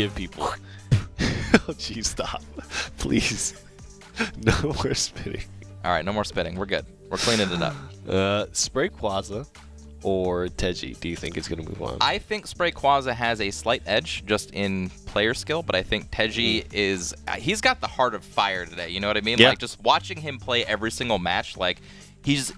give people. Oh, geez, stop. Please. No more spitting. All right, no more spitting. We're good. We're cleaning it up. SPRAYQUAZA or TEJJY, do you think is going to move on? I think SPRAYQUAZA has a slight edge just in player skill, but I think TEJJY is he's got the heart of fire today. You know what I mean? Yeah. Like just watching him play every single match, like he's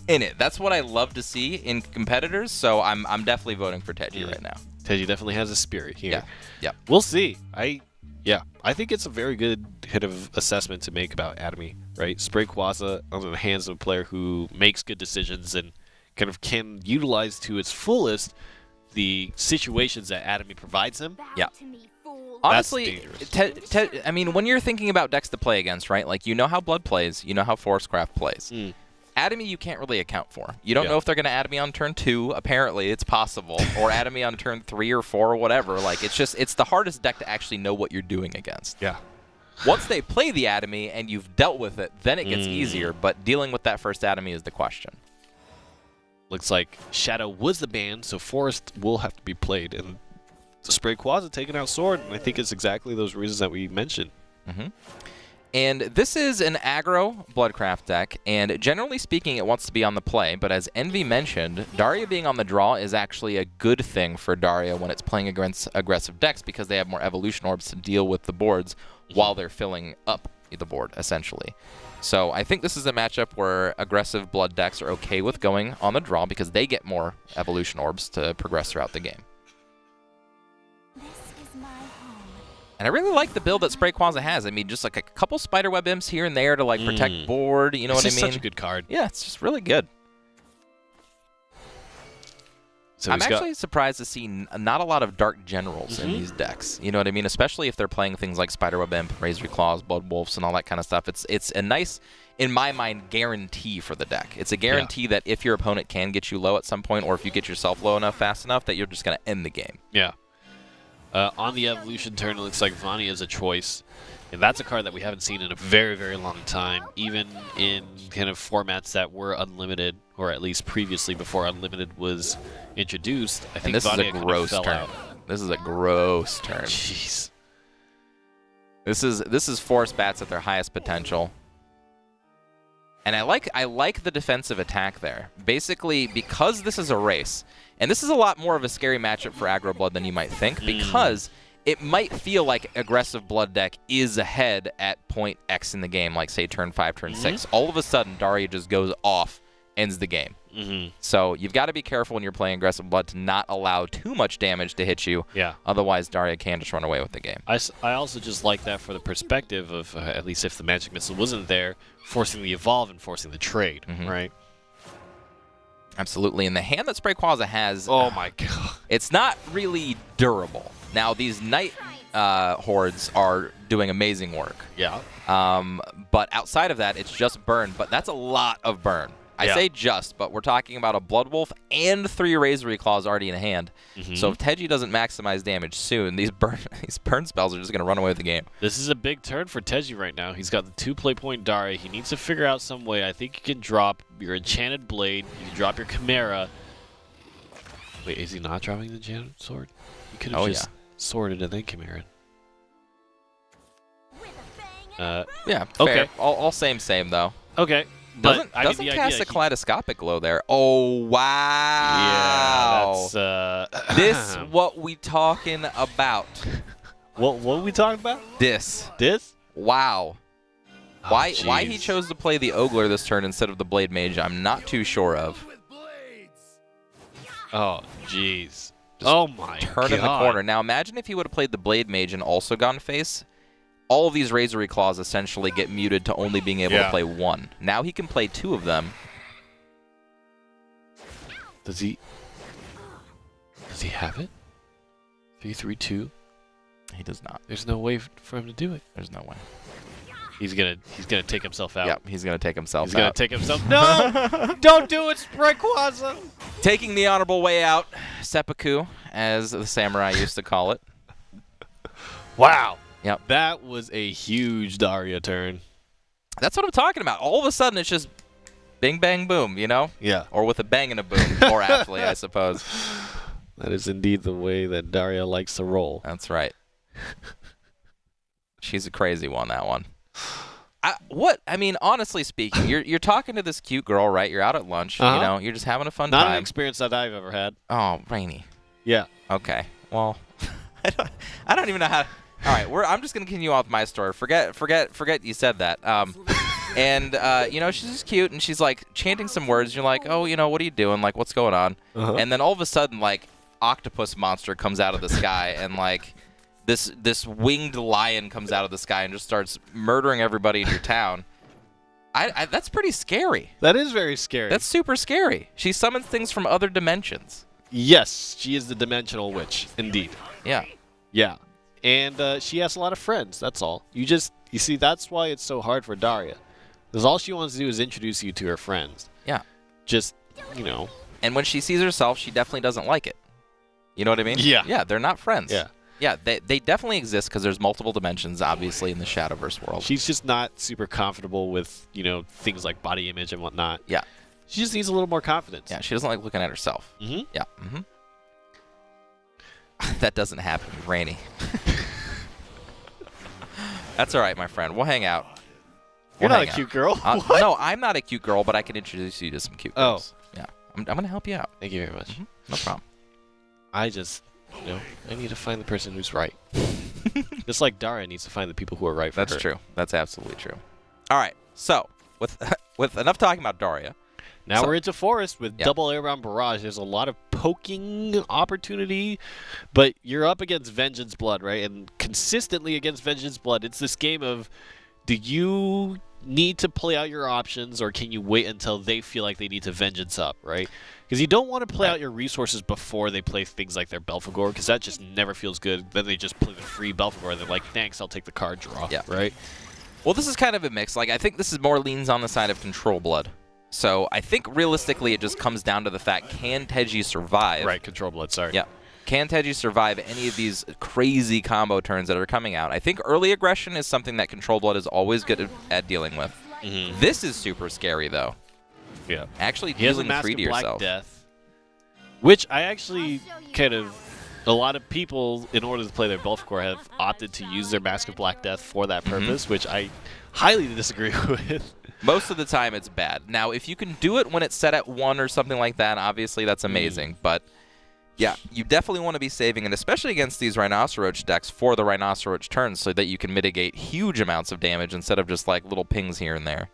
in it. That's what I love to see in competitors. So I'm definitely voting for TEJJY right now. TEJJY definitely has a spirit here. Yeah. We'll see. I think it's a very good hit of assessment to make about Atomy, right? SPRAYQUAZA under the hands of a player who makes good decisions and kind of can utilize to its fullest the situations that Atomy provides him. Yeah. Honestly, I mean, when you're thinking about decks to play against, right? Like, you know how Blood plays, you know how Forestcraft plays. Atomy you can't really account for. You don't know if they're going to Atomy on turn 2. Apparently, it's possible. Or Atomy on turn 3 or 4 or whatever. Like, it's the hardest deck to actually know what you're doing against. Yeah. Once they play the Atomy and you've dealt with it, then it gets easier. But dealing with that first Atomy is the question. Looks like Shadow was the ban, so Forest will have to be played. And the SPRAYQUAZA taking out Sword, and I think it's exactly those reasons that we mentioned. And this is an aggro Bloodcraft deck, and generally speaking, it wants to be on the play, but as Envy mentioned, Daria being on the draw is actually a good thing for Daria when it's playing against aggressive decks because they have more evolution orbs to deal with the boards while they're filling up the board, essentially. So I think this is a matchup where aggressive Blood decks are okay with going on the draw because they get more evolution orbs to progress throughout the game. And I really like the build that SPRAYQUAZA has. I mean, just like a couple Spiderweb imps here and there to like protect board, you know what I mean? It's such a good card. Yeah, it's just really good. So I'm actually surprised to see not a lot of Dark Generals in these decks. You know what I mean? Especially if they're playing things like Spiderweb Imp, Razor Claws, Blood Wolves, and all that kind of stuff. It's a nice, in my mind, guarantee for the deck. It's a guarantee that if your opponent can get you low at some point, or if you get yourself low enough fast enough, that you're just going to end the game. Yeah. On the evolution turn, it looks like Vanya is a choice. And that's a card that we haven't seen in a very, very long time, even in kind of formats that were unlimited, or at least previously before unlimited was introduced. I think this Vanya is a gross kind of turn. This is a gross turn. Jeez. This is Forest Bats at their highest potential. And I like the defensive attack there. Basically, because this is a race, and this is a lot more of a scary matchup for aggro Blood than you might think, because it might feel like aggressive Blood deck is ahead at point X in the game, like say turn 5, turn 6. All of a sudden, Daria just goes off, ends the game. So you've got to be careful when you're playing aggressive Blood to not allow too much damage to hit you. Yeah. Otherwise, Daria can just run away with the game. I also just like that for the perspective of, at least if the Magic Missile wasn't there, forcing the evolve and forcing the trade, right? Absolutely. And the hand that SPRAYQUAZA has, oh my god, it's not really durable. Now, these Night Hordes are doing amazing work. Yeah. But outside of that, it's just burn. But that's a lot of burn. I say just, but we're talking about a Blood Wolf and 3 Razor Claws already in hand. So if TEJJY doesn't maximize damage soon, these burn spells are just going to run away with the game. This is a big turn for TEJJY right now. He's got the 2 play point Daria. He needs to figure out some way. I think you can drop your Enchanted Blade. You can drop your Chimera. Wait, is he not dropping the Enchanted Sword? You could have just sworded and then Chimera. Yeah, fair. Okay. All same though. Okay. Doesn't the cast idea, a kaleidoscopic glow there. Oh, wow. Yeah, that's... this what we talking about. What are we talking about? This. Wow. Oh, why he chose to play the Ogler this turn instead of the Blade Mage, I'm not too sure of. Oh, jeez. Oh, my Turn in the corner. Now, imagine if he would have played the Blade Mage and also gone face. All of these Razor Claws essentially get muted to only being able to play 1. Now he can play 2 of them. Does he have it? 3-3-2? He does not. There's no way for him to do it. There's no way. He's gonna take himself out. Yep, he's gonna take himself out. He's gonna take himself. No! Don't do it, SPRAYQUAZA! Taking the honorable way out, seppuku, as the samurai used to call it. Wow. Yep. That was a huge Daria turn. That's what I'm talking about. All of a sudden, it's just bing, bang, boom, you know? Yeah. Or with a bang and a boom, more aptly, I suppose. That is indeed the way that Daria likes to roll. That's right. She's a crazy one, that one. I mean, honestly speaking, you're talking to this cute girl, right? You're out at lunch, you know, you're just having a fun Not time. an experience that I've ever had. Oh, Rainy. Yeah. Okay. Well, I don't even know how. All right, I'm just gonna continue on with my story. Forget you said that. And you know, she's just cute, and she's like chanting some words. You're like, oh, you know, what are you doing? Like, what's going on? And then all of a sudden, like, octopus monster comes out of the sky, and like this winged lion comes out of the sky and just starts murdering everybody in your town. That's pretty scary. That is very scary. That's super scary. She summons things from other dimensions. Yes, she is the dimensional witch, indeed. Yeah. Yeah. And she has a lot of friends, that's all. You see, that's why it's so hard for Daria. Because all she wants to do is introduce you to her friends. Yeah. Just, you know. And when she sees herself, she definitely doesn't like it. You know what I mean? Yeah. Yeah, they're not friends. Yeah. Yeah, they definitely exist because there's multiple dimensions, obviously, in the Shadowverse world. She's just not super comfortable with, you know, things like body image and whatnot. Yeah. She just needs a little more confidence. Yeah, she doesn't like looking at herself. Mm-hmm. Yeah. Mm-hmm. That doesn't happen, Rainy. That's all right, my friend. We'll hang out. You're not a cute girl. What? No, I'm not a cute girl, but I can introduce you to some cute girls. Yeah. I'm going to help you out. Thank you very much. Mm-hmm. No problem. I just, you know, I need to find the person who's right. Just like Daria needs to find the people who are right for her. That's true. That's absolutely true. All right. So, with enough talking about Daria. Now we're into Forest with Yep. double airbound barrage. There's a lot of poking opportunity, but you're up against Vengeance Blood, right? And consistently against Vengeance Blood, it's this game of, do you need to play out your options, or can you wait until they feel like they need to Vengeance up, right? Because you don't want to play out your resources before they play things like their Belphegor, because that just never feels good. Then they just play the free Belphegor, and they're like, thanks, I'll take the card draw, Yeah. right? Well, this is kind of a mix. Like, I think this is more leans on the side of Control Blood. So I think realistically it just comes down to the fact, can TEJJY survive? Right, Control Blood, sorry. Yeah. Can TEJJY survive any of these crazy combo turns that are coming out? I think early aggression is something that Control Blood is always good at dealing with. Mm-hmm. This is super scary, though. Yeah. Actually He has a dealing Mask 3 of to Black yourself. Death, which I actually kind of, a lot of people, in order to play their Belphegor, have opted to use their Mask of Black Death for that purpose, which I highly disagree with. Most of the time it's bad. Now, if you can do it when it's set at 1 or something like that, obviously that's amazing. But yeah, you definitely want to be saving it, especially against these Rhinoceroach decks for the Rhinoceroach turns, so that you can mitigate huge amounts of damage instead of just like little pings here and there.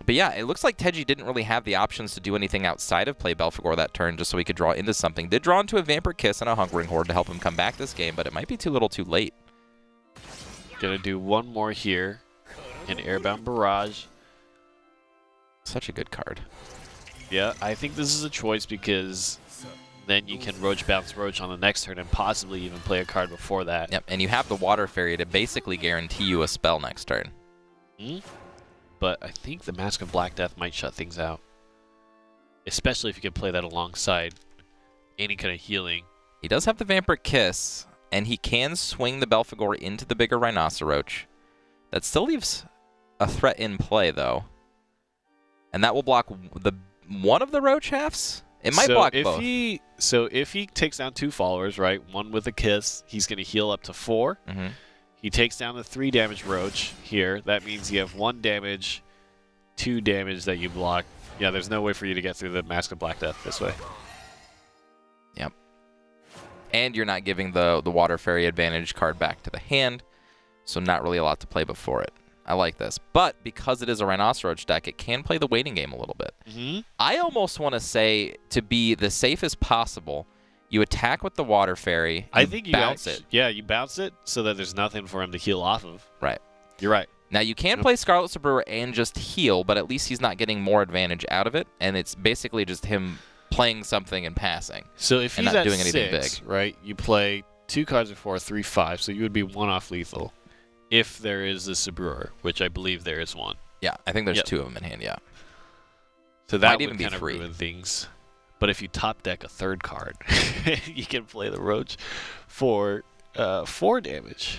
But yeah, it looks like TEJJY didn't really have the options to do anything outside of play Belphegor that turn just so he could draw into something. Did draw into a Vampire Kiss and a Hungering Horde to help him come back this game, but it might be too little too late. Gonna do one more here, an Airbound Barrage. Such a good card. Yeah, I think this is a choice because then you can Roach Bounce Roach on the next turn and possibly even play a card before that. Yep, and you have the Water Fairy to basically guarantee you a spell next turn. But I think the Mask of Black Death might shut things out. Especially if you can play that alongside any kind of healing. He does have the Vampire Kiss, and he can swing the Belphegor into the bigger Rhinoceroach. That still leaves a threat in play, though. And that will block one of the Roach halves? It might block both. So if he takes down 2 followers, right, one with a Kiss, he's going to heal up to 4. He takes down the 3 damage Roach here. That means you have 1 damage, 2 damage that you block. Yeah, there's no way for you to get through the Mask of Black Death this way. Yep. And you're not giving the Water Fairy advantage card back to the hand, so not really a lot to play before it. I like this. But because it is a Rhinoceroach deck, it can play the waiting game a little bit. I almost want to say, to be the safest possible, you attack with the Water Fairy. I think you bounce it. Yeah, you bounce it so that there's nothing for him to heal off of. Right. You're right. Now, you can play Scarlet Sabrewer and just heal, but at least he's not getting more advantage out of it, and it's basically just him playing something and passing. So if he's not at doing anything 6, big. right, you play 2 cards before 3, 5, so you would be 1 off lethal if there is a Sabrewer, which I believe there is one. Yeah, I think there's 2 of them in hand, yeah. So that Might would even be kind of 3. ruin things. But if you top deck a 3rd card, you can play the Roach for 4 damage.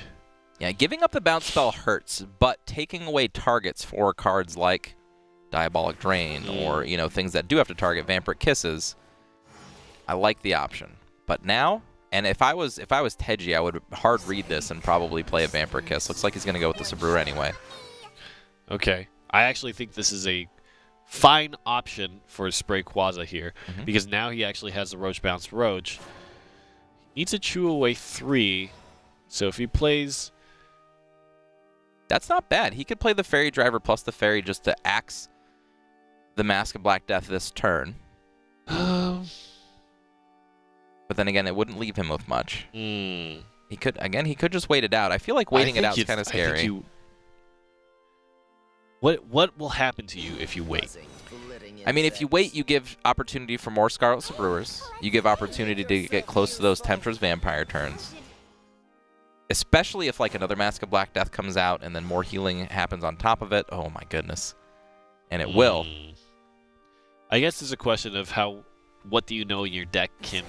Yeah, giving up the bounce spell hurts, but taking away targets for cards like Diabolic Drain or, you know, things that do have to target Vampiric Kisses, I like the option. But now, And if I was TEJJY, I would hard read this and probably play a Vampire Kiss. Looks like he's going to go with the Sabrura anyway. Okay. I actually think this is a fine option for SPRAYQUAZA here, because now he actually has the Roach Bounce Roach. He needs to chew away 3, so if he plays... That's not bad. He could play the Fairy Driver plus the Fairy just to axe the Mask of Black Death this turn. But then again, it wouldn't leave him with much. He could just wait it out. I feel like waiting it out is kind of scary. What will happen to you if you wait? I mean, if you wait, you give opportunity for more Scarlet Sabruras. You give opportunity to get close to those Temptress Vampire turns. Especially if like another Mask of Black Death comes out and then more healing happens on top of it. Oh my goodness. And it will. I guess there's a question of what do you know in your deck can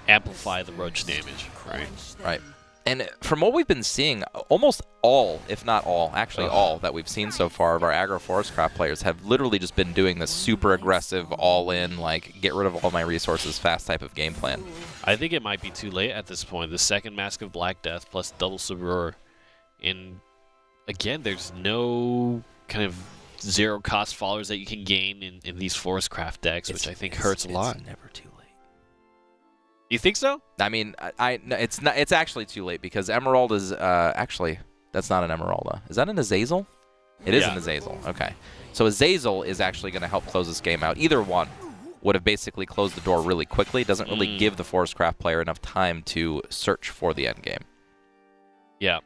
amplify the Roach damage, right? Right. And from what we've been seeing, almost all, if not all, actually all that we've seen so far of our aggro Forestcraft players have literally just been doing this super aggressive, all-in, like, get rid of all my resources fast type of game plan. I think it might be too late at this point. The second Mask of Black Death plus double Sabrura. And again, there's no kind of zero-cost followers that you can gain in these Forestcraft decks, which I think hurts a lot. It's never too late. You think so? I mean, no, it's not. It's actually too late because Emerald is actually that's not an Emeralda. Is that an Azazel? It is an Azazel. Okay, so Azazel is actually going to help close this game out. Either one would have basically closed the door really quickly. It doesn't really give the Forestcraft player enough time to search for the end game. Yeah.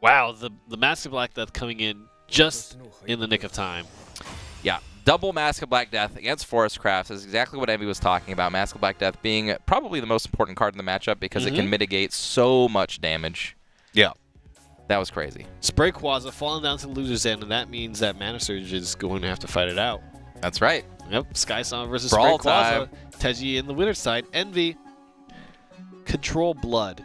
Wow, the Mask of Black Death coming in just in the nick of time. Yeah. Double Mask of Black Death against Forestcraft is exactly what Envy was talking about. Mask of Black Death being probably the most important card in the matchup because it can mitigate so much damage. Yeah. That was crazy. SPRAYQUAZA falling down to the loser's end, and that means that Mana Surge is going to have to fight it out. That's right. Yep, Sky Summer versus Brawl SPRAYQUAZA. TEJJY in the winner's side. Envy. Control Blood.